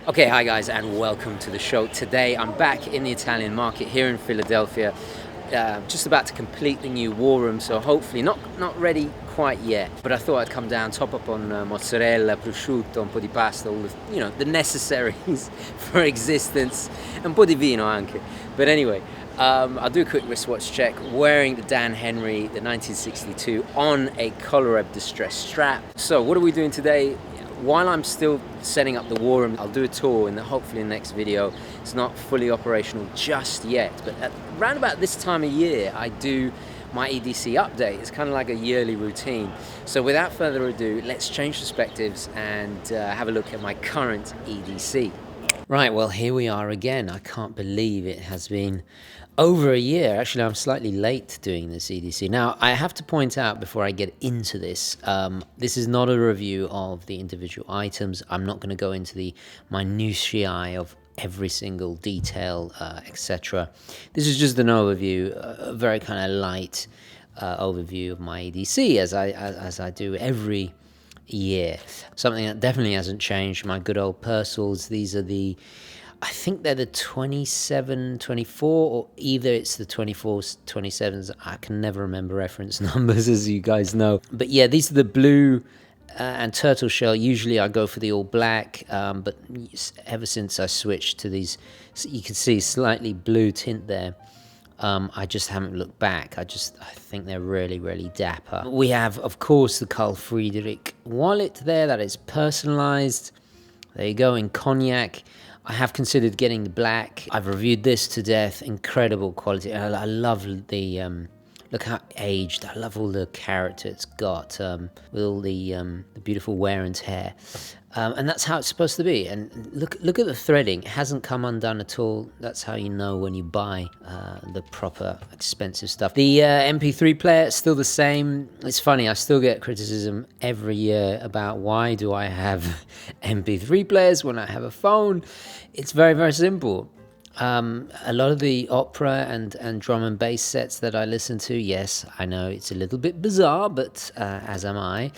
Okay, hi guys, and welcome to the show. Today I'm back in the Italian market here in Philadelphia, just about to complete the new war room, so hopefully not ready quite yet. But I thought I'd come down, top up on mozzarella, prosciutto, un po' di pasta, all the necessaries for existence, and un po' di vino anche. But anyway, I'll do a quick wristwatch check, wearing the Dan Henry, the 1962, on a Colorab distressed strap. So what are we doing today? While I'm still setting up the war room, I'll do a tour hopefully in the next video. It's not fully operational just yet, but around about this time of year, I do my EDC update. It's kind of like a yearly routine. So without further ado, let's change perspectives and have a look at my current EDC. Right, well, here we are again. I can't believe it has been over a year. Actually, I'm slightly late doing this EDC. Now, I have to point out before I get into this, this is not a review of the individual items. I'm not going to go into the minutiae of every single detail, etc. This is just an overview, a very kind of light overview of my EDC as I do every year. Something that definitely hasn't changed, my good old Purcells. These are I think they're the 27, 24, or either it's the 24s, 27s. I can never remember reference numbers, as you guys know. But yeah, these are the blue and turtle shell. Usually I go for the all black, but ever since I switched to these, you can see slightly blue tint there. I just haven't looked back. I think they're really, really dapper. We have, of course, the Carl Friedrich wallet there that is personalized. There you go, in cognac. I have considered getting the black. I've reviewed this to death. Incredible quality. I love the look how aged. I love all the character it's got with all the beautiful wear and tear. And that's how it's supposed to be. And look at the threading. It hasn't come undone at all. That's how you know when you buy the proper expensive stuff. The MP3 player is still the same. It's funny, I still get criticism every year about why do I have MP3 players when I have a phone. It's very, very simple. A lot of the opera and drum and bass sets that I listen to, yes, I know it's a little bit bizarre, but as am I.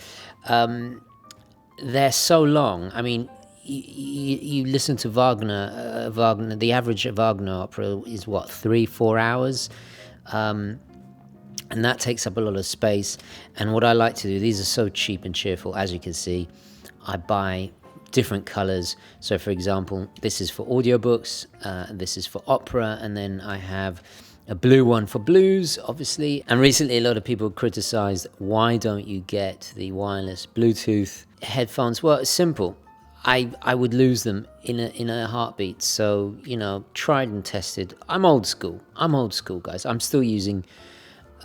They're so long. I mean, you listen to Wagner. The average Wagner opera is what, 3-4 hours, and that takes up a lot of space. And what I like to do, these are so cheap and cheerful, as you can see. I buy different colors. So, for example, this is for audiobooks. This is for opera, and then I have a blue one for blues, obviously. And recently, a lot of people criticized, why don't you get the wireless Bluetooth headphones? Well, it's simple. I would lose them in a heartbeat. So, tried and tested. I'm old school, guys. I'm still using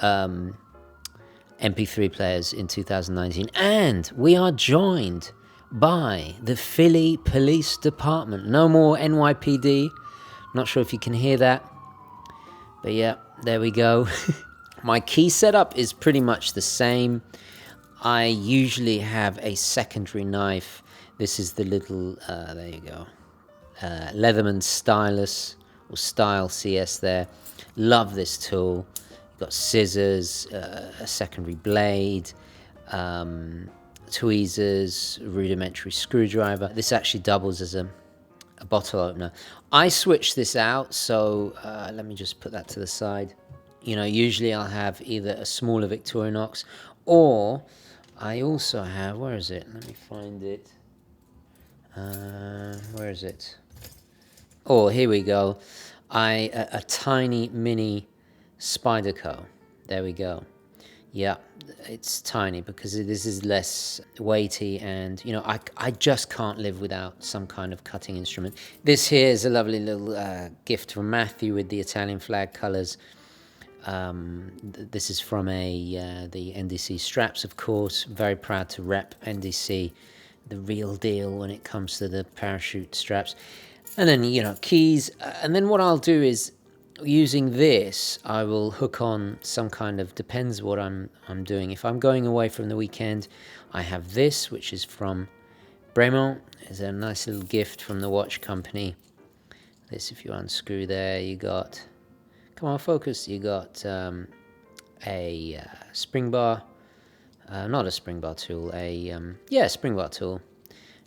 MP3 players in 2019. And we are joined by the Philly Police Department. No more NYPD. Not sure if you can hear that. But yeah, there we go. My key setup is pretty much the same. I usually have a secondary knife. This is the little, there you go, Leatherman stylus, or Style CS there. Love this tool. You've got scissors, a secondary blade, tweezers, rudimentary screwdriver. This actually doubles as a bottle opener. I switched this out, so let me just put that to the side. Usually I'll have either a smaller Victorinox, or I also have, where is it? Let me find it. Where is it? Oh, here we go. A tiny mini Spyderco. There we go. Yeah, it's tiny because this is less weighty, and I just can't live without some kind of cutting instrument. This here is a lovely little gift from Matthew with the Italian flag colors. This is from the NDC straps, of course. Very proud to rep NDC, the real deal when it comes to the parachute straps. And then keys. And then what I'll do is, using this, I will hook on some kind of, depends what I'm doing. If I'm going away from the weekend, I have this, which is from Bremont. It's a nice little gift from the watch company. This, if you unscrew there, you got, come on, focus, you got a spring bar, not a spring bar tool, spring bar tool.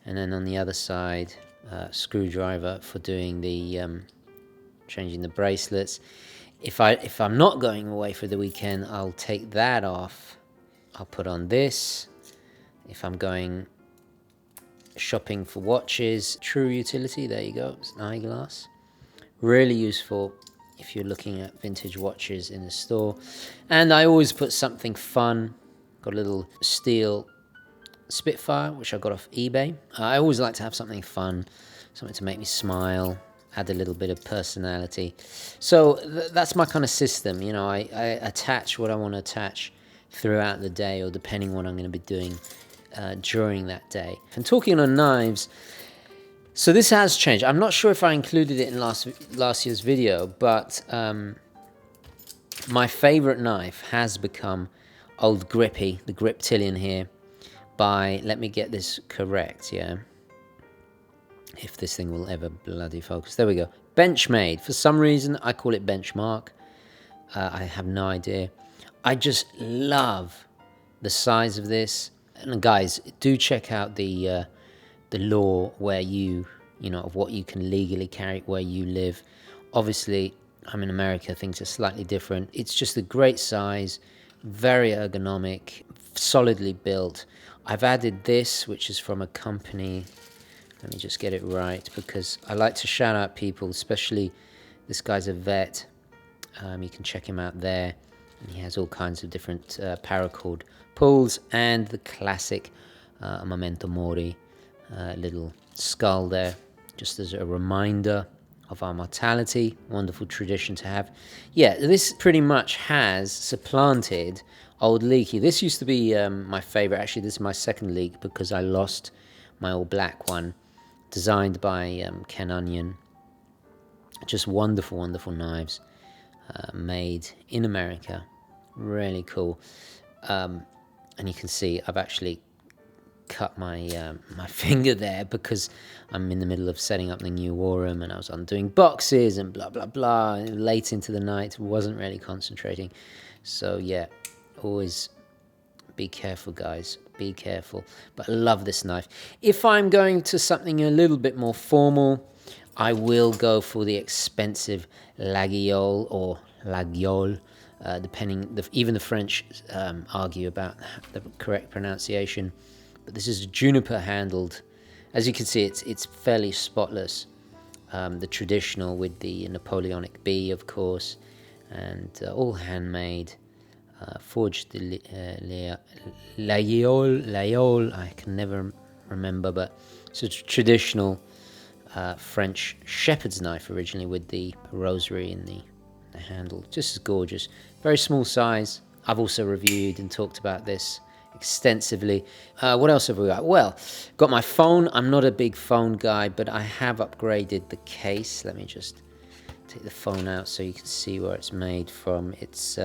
And then on the other side, screwdriver for doing the changing the bracelets. If I'm not going away for the weekend, I'll take that off. I'll put on this. If I'm going shopping for watches, true utility, there you go, it's an eyeglass. Really useful if you're looking at vintage watches in a store. And I always put something fun. Got a little steel Spitfire, which I got off eBay. I always like to have something fun, something to make me smile, add a little bit of personality. So that's my kind of system. You know, I attach what I want to attach throughout the day, or depending what I'm going to be doing during that day. And talking on knives, so this has changed. I'm not sure if I included it in last year's video, but my favorite knife has become Old Grippy, the Griptilian here, by, let me get this correct, yeah, if this thing will ever bloody focus. There we go. Benchmade. For some reason, I call it Benchmark. I have no idea. I just love the size of this. And guys, do check out the law where you know, of what you can legally carry where you live. Obviously, I'm in America, things are slightly different. It's just a great size, very ergonomic, solidly built. I've added this, which is from a company. Let me just get it right, because I like to shout out people, especially this guy's a vet. You can check him out there. And he has all kinds of different paracord pulls, and the classic Memento Mori little skull there, just as a reminder of our mortality. Wonderful tradition to have. Yeah, this pretty much has supplanted Old Leaky. This used to be my favorite. Actually, this is my second leak because I lost my all black one, designed by Ken Onion. Just wonderful, wonderful knives, made in America. Really cool. And you can see I've actually cut my my finger there because I'm in the middle of setting up the new war room, and I was undoing boxes and blah blah blah, late into the night, wasn't really concentrating. So yeah, always be careful, guys, be careful. But I love this knife. If I'm going to something a little bit more formal, I will go for the expensive Laguiole or Laguiole, depending. Even the French argue about the correct pronunciation. But this is juniper handled. As you can see, it's fairly spotless. The traditional with the Napoleonic B, of course, and all handmade. Forged the Laguiole, I can never remember, but it's a traditional French shepherd's knife originally, with the rosary in the handle. Just as gorgeous. Very small size. I've also reviewed and talked about this extensively. What else have we got? Well, got my phone. I'm not a big phone guy, but I have upgraded the case. Let me just take the phone out so you can see where it's made from. It's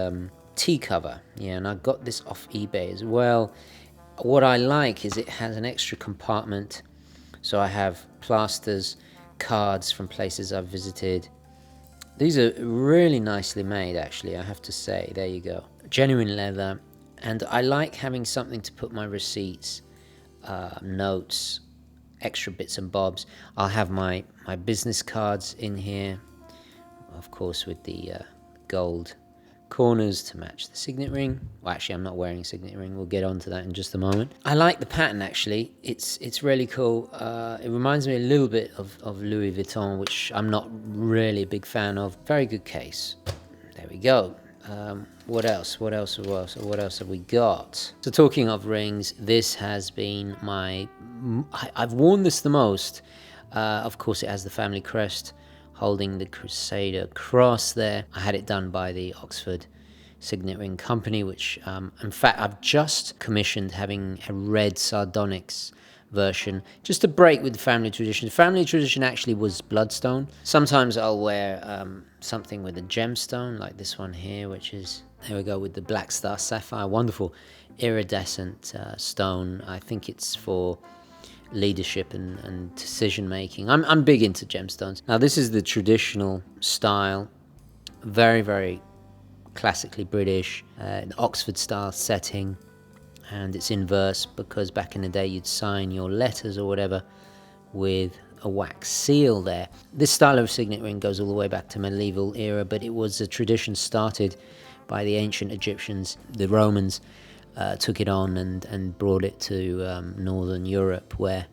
T-cover, yeah, and I got this off eBay as well. What I like is it has an extra compartment, so I have plasters, cards from places I've visited. These are really nicely made, actually, I have to say. There you go. Genuine leather. And I like having something to put my receipts, notes, extra bits and bobs. I'll have my business cards in here, of course, with the gold corners to match the signet ring. Well, actually, I'm not wearing a signet ring. We'll get onto that in just a moment. I like the pattern, actually. It's really cool. It reminds me a little bit of Louis Vuitton, which I'm not really a big fan of. Very good case. There we go. What else have we got? So talking of rings, this has been I've worn this the most. Of course, it has the family crest holding the Crusader cross there. I had it done by the Oxford Signet Ring Company, which in fact I've just commissioned, having a red sardonyx version, just to break with the family tradition. The family tradition actually was bloodstone. Sometimes I'll wear something with a gemstone, like this one here, which is, there we go, with the Black Star Sapphire. Wonderful iridescent stone. I think it's for leadership and decision making. I'm big into gemstones. Now this is the traditional style, very, very classically British, an Oxford style setting, and it's in verse because back in the day you'd sign your letters or whatever with a wax seal there. This style of signet ring goes all the way back to medieval era, but it was a tradition started by the ancient Egyptians. The Romans took it on and brought it to Northern Europe, where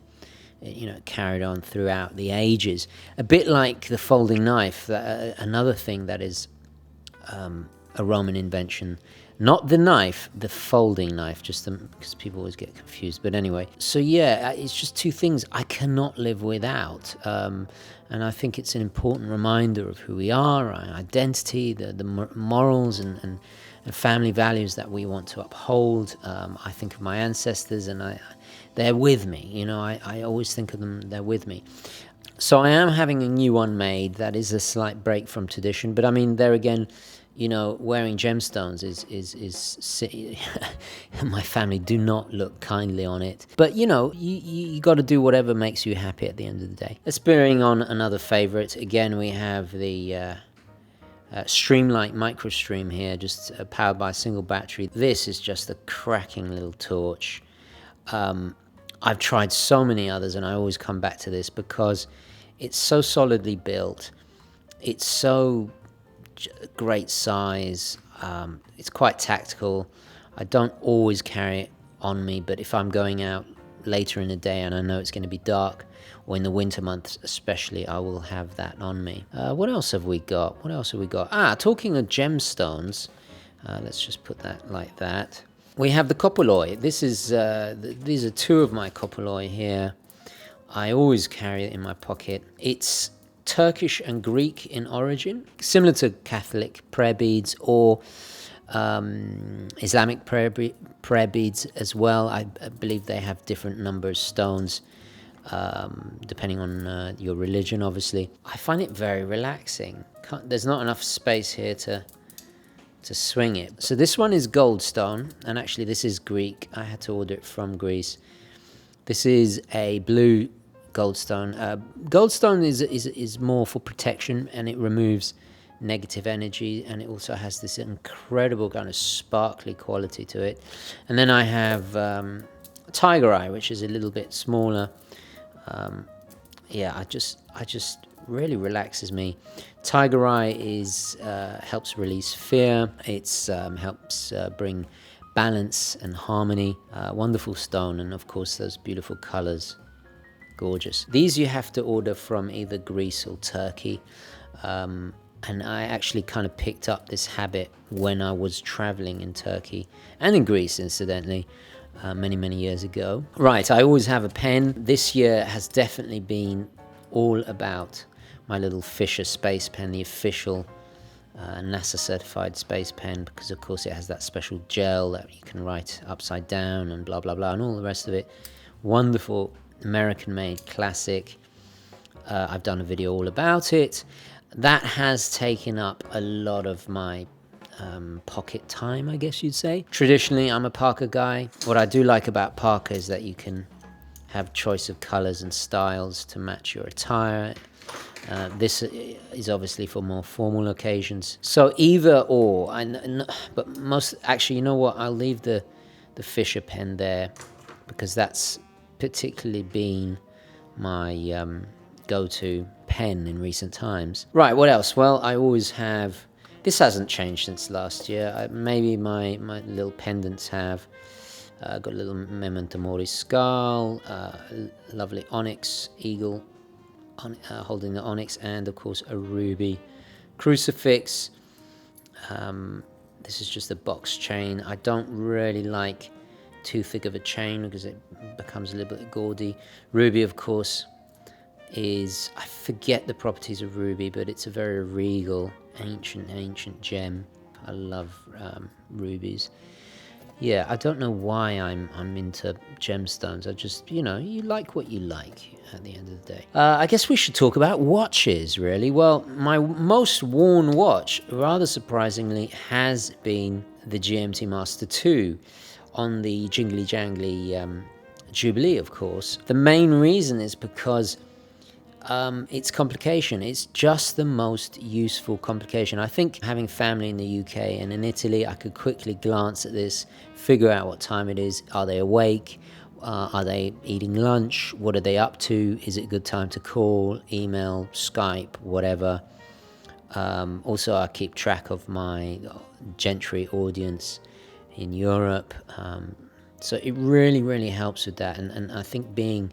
it carried on throughout the ages. A bit like the folding knife, another thing that is a Roman invention. Not the knife, the folding knife, just because people always get confused. But anyway, so yeah, it's just two things I cannot live without. And I think it's an important reminder of who we are, our identity, the morals and family values that we want to uphold. I think of my ancestors, and they're with me. I always think of them, they're with me. So I am having a new one made that is a slight break from tradition. But I mean, there again, wearing gemstones is my family do not look kindly on it. But you got to do whatever makes you happy at the end of the day. Let's on another favorite. Again, we have the Streamlight Microstream here, just powered by a single battery. This is just a cracking little torch. I've tried so many others, and I always come back to this because it's so solidly built. It's so great size. It's quite tactical. I don't always carry it on me, but if I'm going out later in the day and I know it's going to be dark, or in the winter months especially, I will have that on me. What else have we got? Talking of gemstones, let's just put that like that. We have the kopoloi. These are two of my kopoloi here. I always carry it in my pocket. It's Turkish and Greek in origin, similar to Catholic prayer beads or Islamic prayer beads as well. I believe they have different number of stones depending on your religion, obviously. I find it very relaxing. There's not enough space here to swing it. So this one is goldstone, and actually this is Greek. I had to order it from Greece. This is a blue goldstone. Goldstone is more for protection, and it removes negative energy, and it also has this incredible kind of sparkly quality to it. And then I have tiger eye, which is a little bit smaller. I just really relaxes me. Tiger eye helps release fear. It's helps bring balance and harmony. Wonderful stone, and of course those beautiful colors. Gorgeous. These you have to order from either Greece or Turkey, and I actually kind of picked up this habit when I was traveling in Turkey and in Greece, incidentally, many years ago. Right, I always have a pen. This year has definitely been all about my little Fisher space pen, the official NASA certified space pen, because of course it has that special gel that you can write upside down and blah blah blah and all the rest of it. Wonderful American-made classic. I've done a video all about it. That has taken up a lot of my pocket time, I guess you'd say. Traditionally, I'm a Parker guy. What I do like about Parker is that you can have choice of colors and styles to match your attire. This is obviously for more formal occasions. So either or, but most, actually, you know what? I'll leave the Fisher pen there, because that's particularly been my go-to pen in recent times. Right, what else? Well, I always have, this hasn't changed since last year. Maybe my little pendants have. Got a little Memento Mori skull, lovely onyx eagle holding the onyx, and of course a ruby crucifix. This is just a box chain. I don't really like too thick of a chain because it becomes a little bit gaudy. Ruby, of course, is, I forget the properties of ruby, but it's a very regal, ancient gem. I love rubies. Yeah, I don't know why I'm into gemstones. I just, you like what you like at the end of the day. I guess we should talk about watches, really. Well, my most worn watch, rather surprisingly, has been the GMT Master 2 on the Jingly Jangly Jubilee, of course. The main reason is because it's complication. It's just the most useful complication. I think having family in the UK and in Italy, I could quickly glance at this, figure out what time it is. Are they awake? Are they eating lunch? What are they up to? Is it a good time to call, email, Skype, whatever? Also, I keep track of my Gentry audience in Europe. So it really, really helps with that. And I think being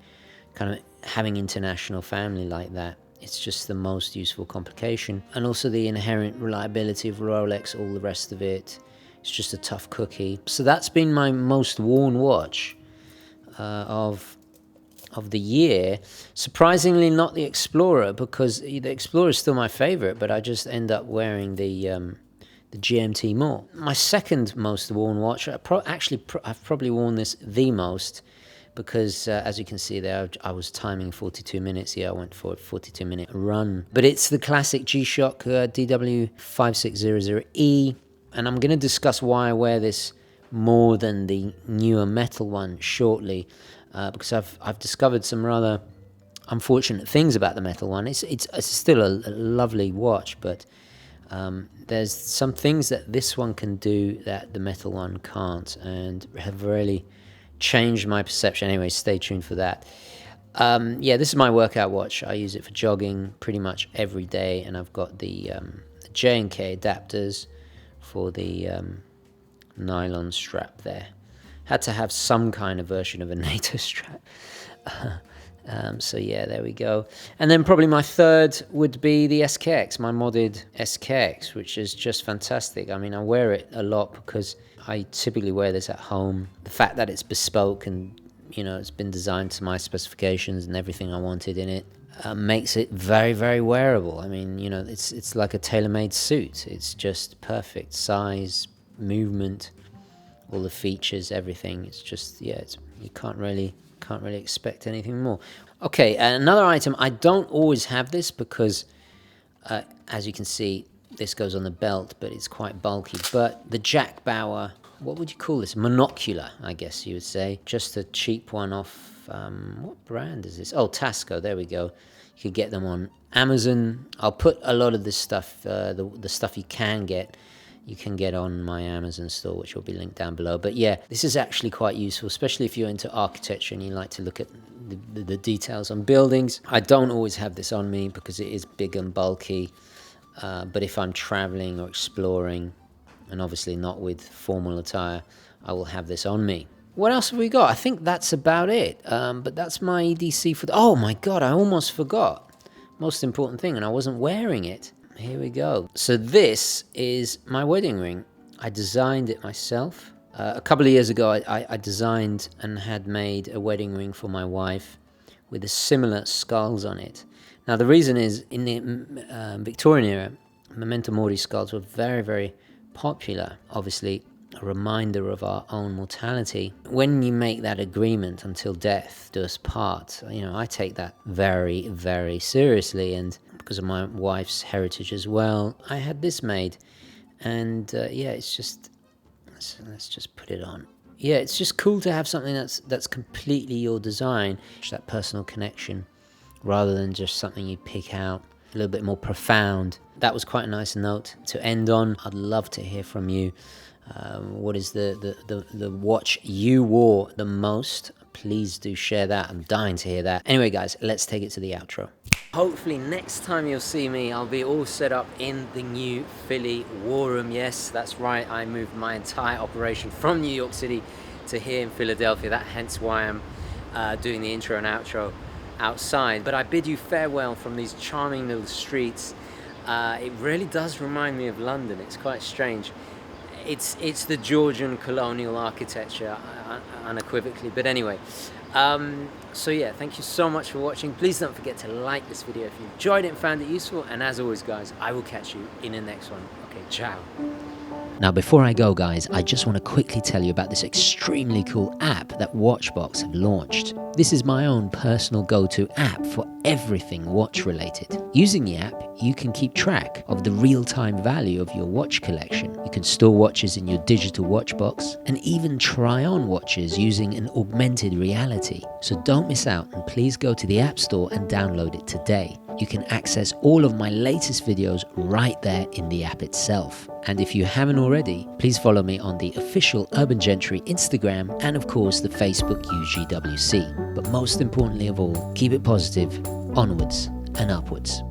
kind of having international family like that, it's just the most useful complication. And also the inherent reliability of Rolex, all the rest of it. It's just a tough cookie. So that's been my most worn watch of the year. Surprisingly, not the Explorer, because the Explorer is still my favorite, but I just end up wearing the GMT more. My second most worn watch, I've probably worn this the most, because as you can see there, I was timing 42 minutes here. I went for a 42-minute run. But it's the classic G-Shock DW5600E, and I'm going to discuss why I wear this more than the newer metal one shortly, because I've discovered some rather unfortunate things about the metal one. It's still a lovely watch, but there's some things that this one can do that the metal one can't, and have really changed my perception. Anyway, stay tuned for that. Yeah, this is my workout watch. I use it for jogging pretty much every day, and I've got the J&K adapters for the nylon strap there. Had to have some kind of version of a NATO strap. So yeah, there we go. And then probably my third would be the SKX, my modded SKX, which is just fantastic. I mean, I wear it a lot because I typically wear this at home. The fact that it's bespoke and, you know, it's been designed to my specifications and everything I wanted in it, makes it very, very wearable. I mean, you know, it's like a tailor-made suit. It's just perfect size, movement, all the features, everything. It's just, yeah, you can't really expect anything more. Okay, another item. I don't always have this because, as you can see, this goes on the belt, but it's quite bulky. But the Jack Bauer, what would you call this? Monocular, I guess you would say. Just a cheap one off, what brand is this? Oh, Tasco, there we go. You could get them on Amazon. I'll put a lot of this stuff, the stuff you can get on my Amazon store, which will be linked down below. But yeah, this is actually quite useful, especially if you're into architecture and you like to look at the details on buildings. I don't always have this on me because it is big and bulky, but if I'm traveling or exploring, and obviously not with formal attire, I will have this on me. What else have we got? I think that's about it. But that's my EDC for oh my God, I almost forgot. Most important thing, and I wasn't wearing it. Here we go. So this is my wedding ring. I designed it myself. A couple of years ago, I designed and had made a wedding ring for my wife with a similar skulls on it. Now, the reason is, in the Victorian era, memento mori skulls were very, very popular. Obviously, a reminder of our own mortality. When you make that agreement, until death do us part, you know, I take that very, very seriously, and because of my wife's heritage as well, I had this made. And yeah, it's just, let's just put it on. Yeah, it's just cool to have something that's completely your design, that personal connection, rather than just something you pick out, a little bit more profound. That was quite a nice note to end on. I'd love to hear from you. What is the watch you wore the most? Please do share that. I'm dying to hear that. Anyway, guys, let's take it to the outro. Hopefully next time you'll see me, I'll be all set up in the new Philly War Room. Yes, that's right. I moved my entire operation from New York City to here in Philadelphia. That hence why I'm doing the intro and outro outside. But I bid you farewell from these charming little streets. It really does remind me of London. It's quite strange. It's the Georgian colonial architecture, unequivocally. But anyway, so yeah, thank you so much for watching. Please don't forget to like this video if you enjoyed it and found it useful. And as always, guys, I will catch you in the next one. Okay, ciao. Now, before I go, guys, I just want to quickly tell you about this extremely cool app that Watchbox have launched. This is my own personal go-to app for everything watch related. Using the app, you can keep track of the real-time value of your watch collection. You can store watches in your digital watch box and even try on watches using an augmented reality. So don't miss out, and please go to the App Store and download it today. You can access all of my latest videos right there in the app itself. And if you haven't already, please follow me on the official Urban Gentry Instagram and of course the Facebook UGWC. But most importantly of all, keep it positive, onwards and upwards.